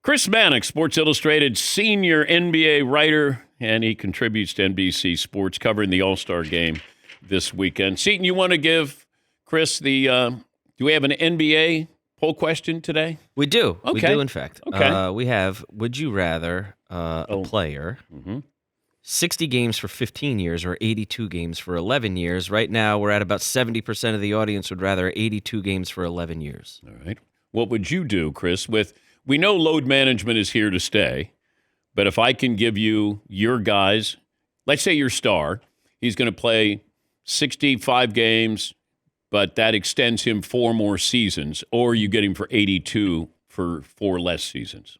Chris Mannix, Sports Illustrated senior NBA writer, and he contributes to NBC Sports, covering the All-Star Game this weekend. Seton, you want to give Chris the do we have an NBA poll question today? We do. Okay. We do, in fact. Okay. We have, would you rather a player 60 games for 15 years or 82 games for 11 years? Right now, we're at about 70% of the audience would rather 82 games for 11 years. All right. What would you do, Chris, we know load management is here to stay, but if I can give you your guys, let's say your star, he's going to play 65 games, but that extends him 4 more seasons, or you get him for 82 for 4 less seasons.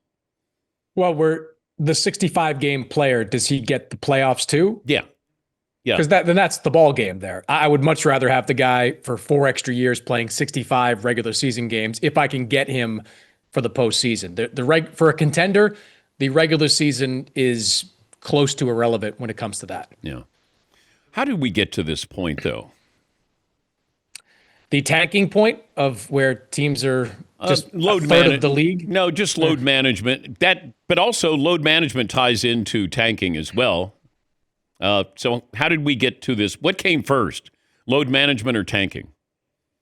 Well, the 65-game player, does he get the playoffs too? Yeah. Because then that's the ball game there. I would much rather have the guy for 4 extra years playing 65 regular season games if I can get him for the postseason. For a contender, the regular season is close to irrelevant when it comes to that. Yeah. How did we get to this point, though? The tanking point of where teams are just load a third of the league? No, just load management. But also load management ties into tanking as well. So how did we get to this? What came first, load management or tanking?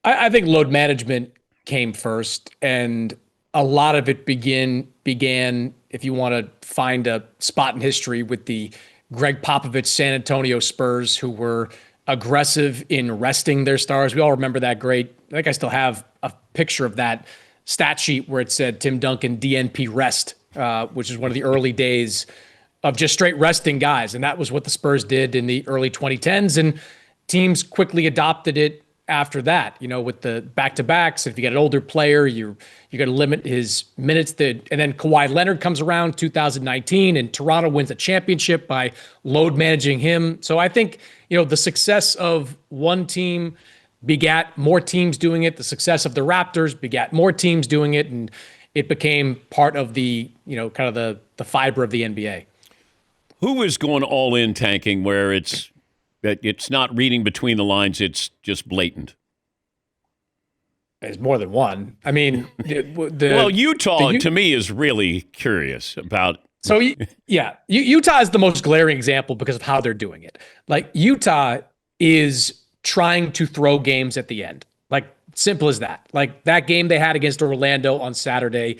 I think load management came first, and a lot of it began, if you want to find a spot in history, with the Greg Popovich San Antonio Spurs, who were aggressive in resting their stars. We all remember that great. I think I still have a picture of that stat sheet where it said Tim Duncan DNP rest, which is one of the early days of just straight resting guys. And that was what the Spurs did in the early 2010s. And teams quickly adopted it after that, with the back-to-backs. If you get an older player, you got to limit his minutes. And then Kawhi Leonard comes around 2019, and Toronto wins a championship by load managing him. So I think, the success of one team begat more teams doing it. The success of the Raptors begat more teams doing it, and it became part of the, kind of the fiber of the NBA. Who is going all in tanking where it's not reading between the lines, it's just blatant? There's more than one. I mean, Utah to me is really curious about. So yeah, Utah is the most glaring example because of how they're doing it. Like, Utah is trying to throw games at the end. Like, simple as that. Like, that game they had against Orlando on Saturday,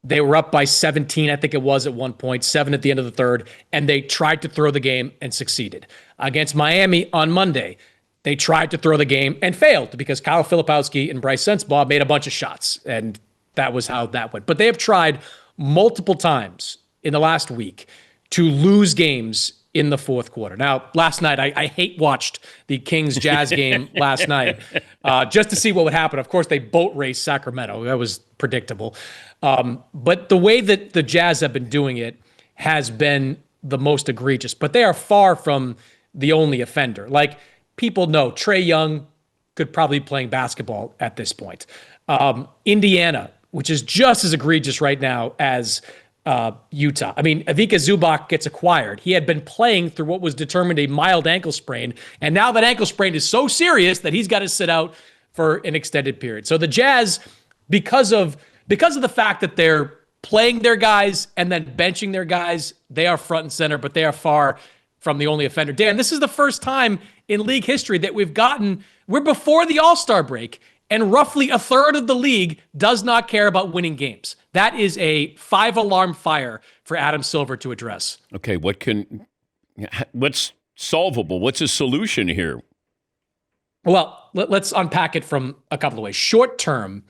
they were up by 17, I think it was at one point, 7 at the end of the third, and they tried to throw the game and succeeded. Against Miami on Monday, they tried to throw the game and failed because Kyle Filipowski and Bryce Sensabaugh made a bunch of shots, and that was how that went. But they have tried multiple times in the last week to lose games in the fourth quarter. Now, last night, I hate watched the Kings-Jazz game last night just to see what would happen. Of course, they boat raced Sacramento. That was predictable. But the way that the Jazz have been doing it has been the most egregious. But they are far from the only offender. Like, people know Trae Young could probably be playing basketball at this point. Indiana, which is just as egregious right now as Utah. I mean, Ivica Zubac gets acquired. He had been playing through what was determined a mild ankle sprain, and now that ankle sprain is so serious that he's got to sit out for an extended period. So the Jazz, because of the fact that they're playing their guys and then benching their guys, they are front and center, but they are far from the only offender. Dan, this is the first time in league history that we're before the All-Star break, and roughly a third of the league does not care about winning games. That is a 5-alarm fire for Adam Silver to address. Okay, what's solvable? What's a solution here? Well, let's unpack it from a couple of ways. Short term,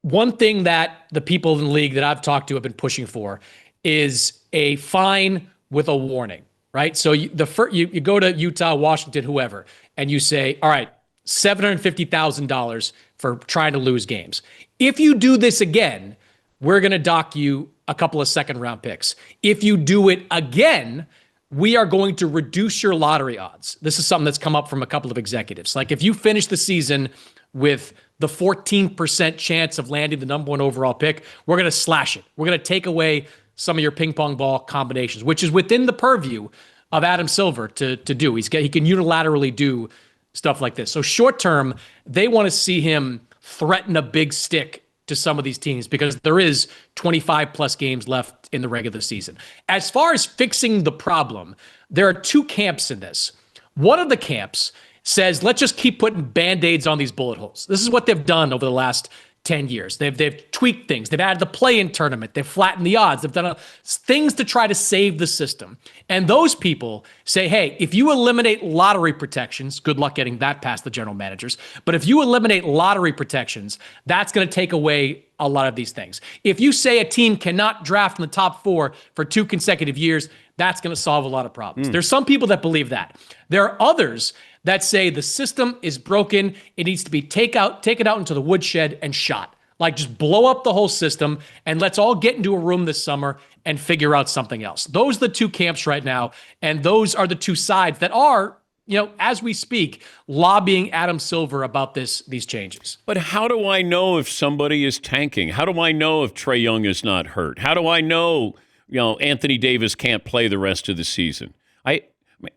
one thing that the people in the league that I've talked to have been pushing for is a fine with a warning, right? So you go to Utah, Washington, whoever, and you say, all right, $750,000 for trying to lose games. If you do this again, we're going to dock you a couple of second-round picks. If you do it again, we are going to reduce your lottery odds. This is something that's come up from a couple of executives. Like, if you finish the season with the 14% chance of landing the number 1 overall pick, we're going to slash it. We're going to take away some of your ping pong ball combinations, which is within the purview of Adam Silver to do. He can unilaterally do stuff like this. So short term, they want to see him threaten a big stick to some of these teams because there is 25 plus games left in the regular season. As far as fixing the problem, there are two camps in this. One of the camps says, let's just keep putting Band-Aids on these bullet holes. This is what they've done over the last 10 years. They've tweaked things. They've added the play-in tournament. They've flattened the odds. They've done things to try to save the system. And those people say, hey, if you eliminate lottery protections, good luck getting that past the general managers, but if you eliminate lottery protections, that's going to take away a lot of these things. If you say a team cannot draft in the top 4 for 2 consecutive years, that's going to solve a lot of problems. There's some people that believe that. There are others that say the system is broken. It needs to be taken out into the woodshed and shot. Like just blow up the whole system and let's all get into a room this summer and figure out something else. Those are the two camps right now. And those are the two sides that are, as we speak, lobbying Adam Silver about these changes. But how do I know if somebody is tanking? How do I know if Trae Young is not hurt? How do I know, Anthony Davis can't play the rest of the season? I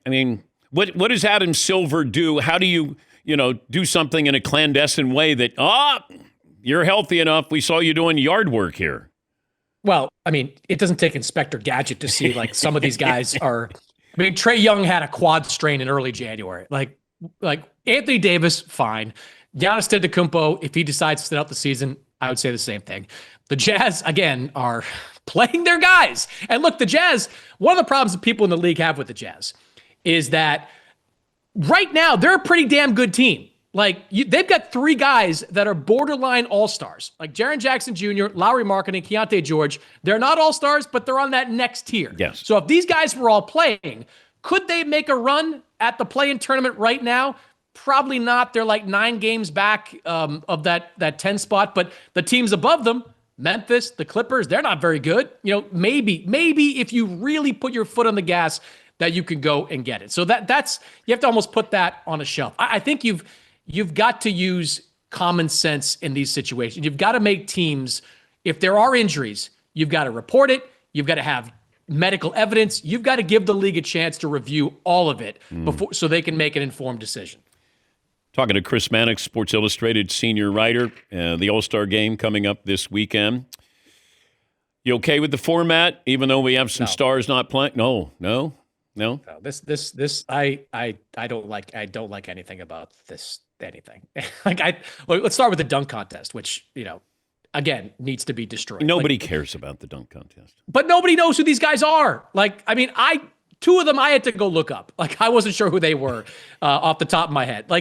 mean, what does Adam Silver do? How do you, do something in a clandestine way that, you're healthy enough. We saw you doing yard work here. Well, I mean, it doesn't take Inspector Gadget to see like some of these guys are. I mean, Trae Young had a quad strain in early January. Like Anthony Davis, fine. Giannis Antetokounmpo, if he decides to sit out the season, I would say the same thing. The Jazz, again, are playing their guys. And look, the Jazz, one of the problems that people in the league have with the Jazz is that right now they're a pretty damn good team. They've got 3 guys that are borderline all-stars, like Jaren Jackson Jr., Lauri Markkanen, Keontae George. They're not all-stars, but they're on that next tier. Yes. So if these guys were all playing, could they make a run at the play-in tournament right now? Probably not. They're like 9 games back of that 10 spot, but the teams above them, Memphis, the Clippers, they're not very good. Maybe if you really put your foot on the gas, that you can go and get it. So that's you have to almost put that on a shelf. I think you've got to use common sense in these situations. You've got to make teams, if there are injuries, you've got to report it. You've got to have medical evidence. You've got to give the league a chance to review all of it before, so they can make an informed decision. Talking to Chris Mannix, Sports Illustrated senior writer, the All-Star game coming up this weekend. You okay with the format, even though we have some stars not playing? No. This I don't like anything about this. Anything. Let's start with the dunk contest, which, again, needs to be destroyed. Nobody cares about the dunk contest. But nobody knows who these guys are. 2 of them I had to go look up. I wasn't sure who they were off the top of my head.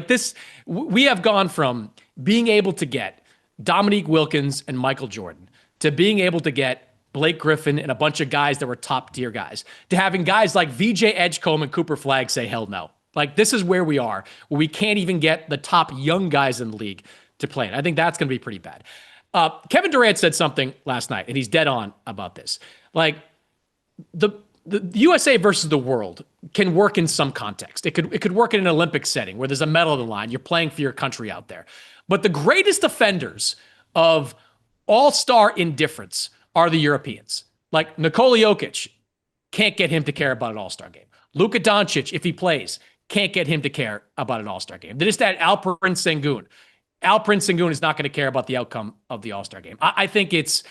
We have gone from being able to get Dominique Wilkins and Michael Jordan to being able to get Blake Griffin and a bunch of guys that were top tier guys, to having guys like VJ Edgecombe and Cooper Flagg say, hell no. This is where we are, where we can't even get the top young guys in the league to play. And I think that's going to be pretty bad. Kevin Durant said something last night, and he's dead on about this. The USA versus the world can work in some context. It could work in an Olympic setting where there's a medal on the line. You're playing for your country out there. But the greatest offenders of all-star indifference are the Europeans. Nikola Jokic, can't get him to care about an all-star game. Luka Doncic, if he plays, can't get him to care about an all-star game. They just had Alperen Sengun. Alperen Sengun is not going to care about the outcome of the all-star game. I think it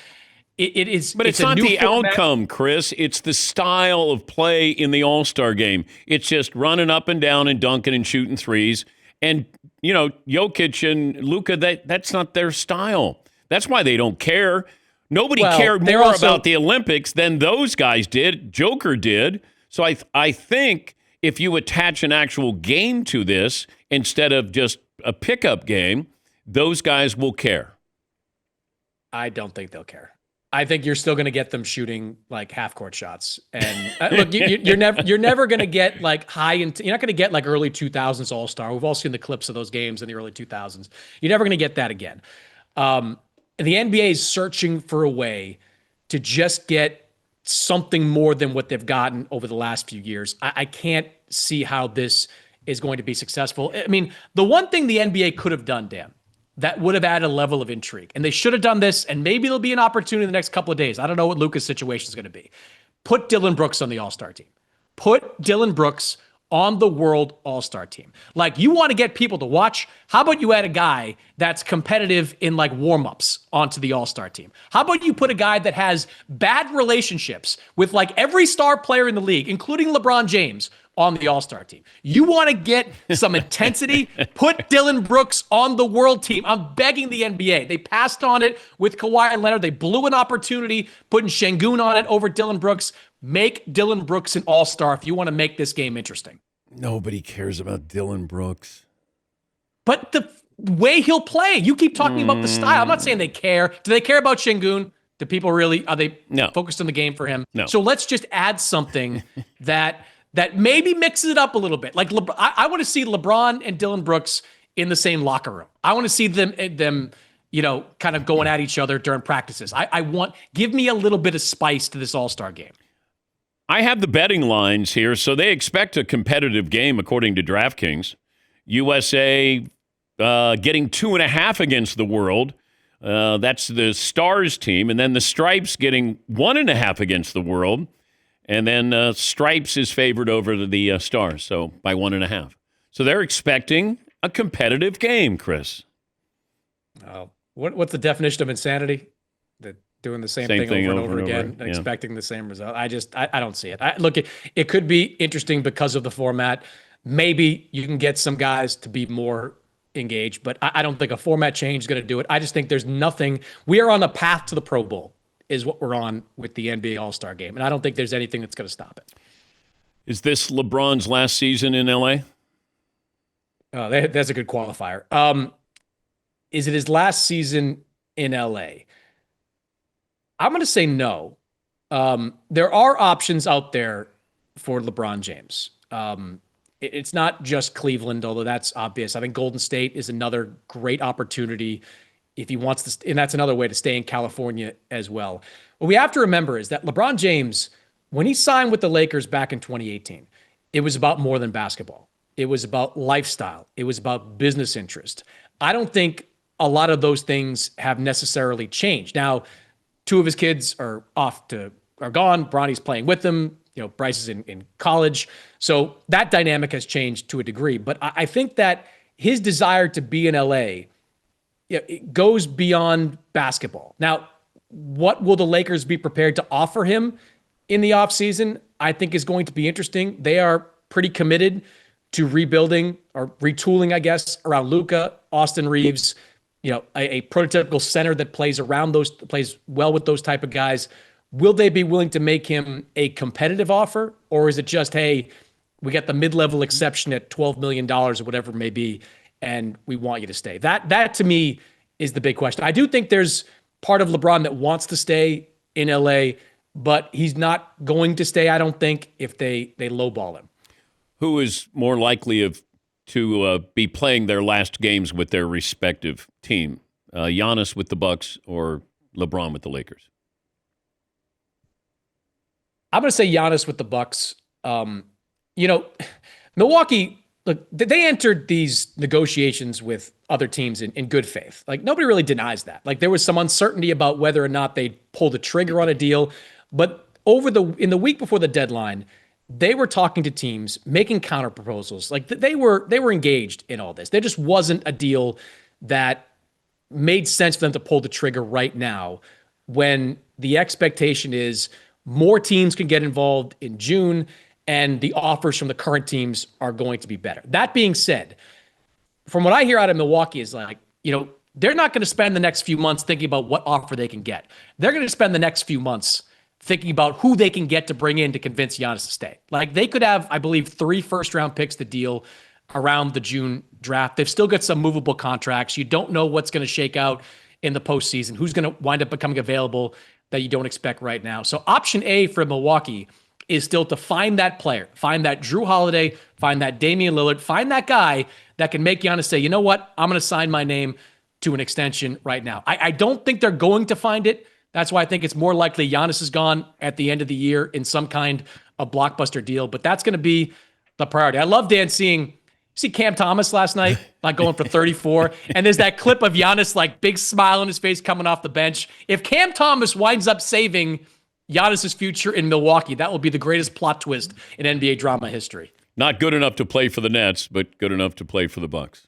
is. But it's not the outcome, Chris. It's the style of play in the all-star game. It's just running up and down and dunking and shooting threes. And, Jokic and Luka, that's not their style. That's why they don't care. Nobody cared more about the Olympics than those guys did. Joker did. So I think if you attach an actual game to this instead of just a pickup game, those guys will care. I don't think they'll care. I think you're still going to get them shooting half court shots. And look, you're never going to get high into. You're not going to get early 2000s All Star. We've all seen the clips of those games in the early 2000s. You're never going to get that again. The NBA is searching for a way to just get something more than what they've gotten over the last few years. I can't see how this is going to be successful. I mean, the one thing the NBA could have done, Dan, that would have added a level of intrigue, and they should have done this, and maybe there'll be an opportunity in the next couple of days. I don't know what Luka's situation is going to be. Put Dylan Brooks on the All-Star team. Put Dylan Brooks on the World All-Star team. Like, you want to get people to watch? How about you add a guy that's competitive in like warm-ups onto the All-Star team? How about you put a guy that has bad relationships with like every star player in the league, including LeBron James, on the All-Star team? You want to get some intensity? Put Dillon Brooks on the world team. I'm begging the NBA. They passed on it with Kawhi and Leonard. They blew an opportunity putting Şengün on it over Dillon Brooks. Make Dillon Brooks an all-star if you want to make this game interesting. Nobody cares about Dillon Brooks. But the way he'll play, you keep talking about the style. I'm not saying they care. Do they care about Şengün? Do people really, are they focused on the game for him? No. So let's just add something that maybe mixes it up a little bit. Like I want to see LeBron and Dillon Brooks in the same locker room. I want to see them kind of going at each other during practices. Give me a little bit of spice to this All-Star game. I have the betting lines here, so they expect a competitive game according to DraftKings. USA getting 2.5 against the World. That's the Stars team. And then the Stripes getting 1.5 against the World. And then Stripes is favored over the Stars, so by 1.5. So they're expecting a competitive game, Chris. What's the definition of insanity? Doing the same thing over and over again and expecting the same result. I don't see it. Look, it could be interesting because of the format. Maybe you can get some guys to be more engaged, but I don't think a format change is going to do it. I just think there's nothing. We are on a path to the Pro Bowl is what we're on with the NBA All-Star game, and I don't think there's anything that's going to stop it. Is this LeBron's last season in L.A.? That's a good qualifier. Is it his last season in L.A.? I'm going to say no. There are options out there for LeBron James. It's not just Cleveland, although that's obvious. I think Golden State is another great opportunity if he wants to, and that's another way to stay in California as well. What we have to remember is that LeBron James, when he signed with the Lakers back in 2018, it was about more than basketball. It was about lifestyle. It was about business interest. I don't think a lot of those things have necessarily changed. Now, 2 of his kids are gone. Bronny's playing with them. Bryce is in college. So that dynamic has changed to a degree. But I think that his desire to be in LA, it goes beyond basketball. Now, what will the Lakers be prepared to offer him in the offseason? I think is going to be interesting. They are pretty committed to rebuilding or retooling, I guess, around Luka, Austin Reeves, a prototypical center that plays well with those type of guys. Will they be willing to make him a competitive offer? Or is it just, hey, we got the mid-level exception at $12 million or whatever it may be, and we want you to stay? That to me is the big question. I do think there's part of LeBron that wants to stay in LA, but he's not going to stay, I don't think, if they lowball him. Who is more likely to be playing their last games with their respective team? Giannis with the Bucks or LeBron with the Lakers? I'm going to say Giannis with the Bucks. Milwaukee, look, they entered these negotiations with other teams in good faith. Like, nobody really denies that. Like, there was some uncertainty about whether or not they'd pull the trigger on a deal. But in the week before the deadline, they were talking to teams, making counter proposals. Like, they were engaged in all this. There just wasn't a deal that made sense for them to pull the trigger right now, when the expectation is more teams can get involved in June and the offers from the current teams are going to be better. That being said, from what I hear out of Milwaukee is like, they're not going to spend the next few months thinking about what offer they can get. They're going to spend the next few months thinking about who they can get to bring in to convince Giannis to stay. Like, they could have, I believe, 3 first-round picks to deal around the June draft. They've still got some movable contracts. You don't know what's going to shake out in the postseason, who's going to wind up becoming available that you don't expect right now. So option A for Milwaukee is still to find that player, find that Drew Holiday, find that Damian Lillard, find that guy that can make Giannis say, you know what, I'm going to sign my name to an extension right now. I don't think they're going to find it. That's why I think it's more likely Giannis is gone at the end of the year in some kind of blockbuster deal, but that's going to be the priority. I love Dan see Cam Thomas last night, like going for 34. And there's that clip of Giannis, like big smile on his face coming off the bench. If Cam Thomas winds up saving Giannis's future in Milwaukee, that will be the greatest plot twist in NBA drama history. Not good enough to play for the Nets, but good enough to play for the Bucks.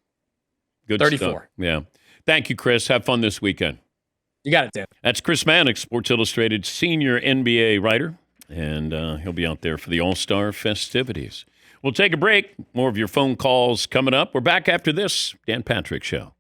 Good 34. stuff. Yeah. Thank you, Chris. Have fun this weekend. You got it, Dan. That's Chris Mannix, Sports Illustrated senior NBA writer, and he'll be out there for the All-Star festivities. We'll take a break. More of your phone calls coming up. We're back after this Dan Patrick Show.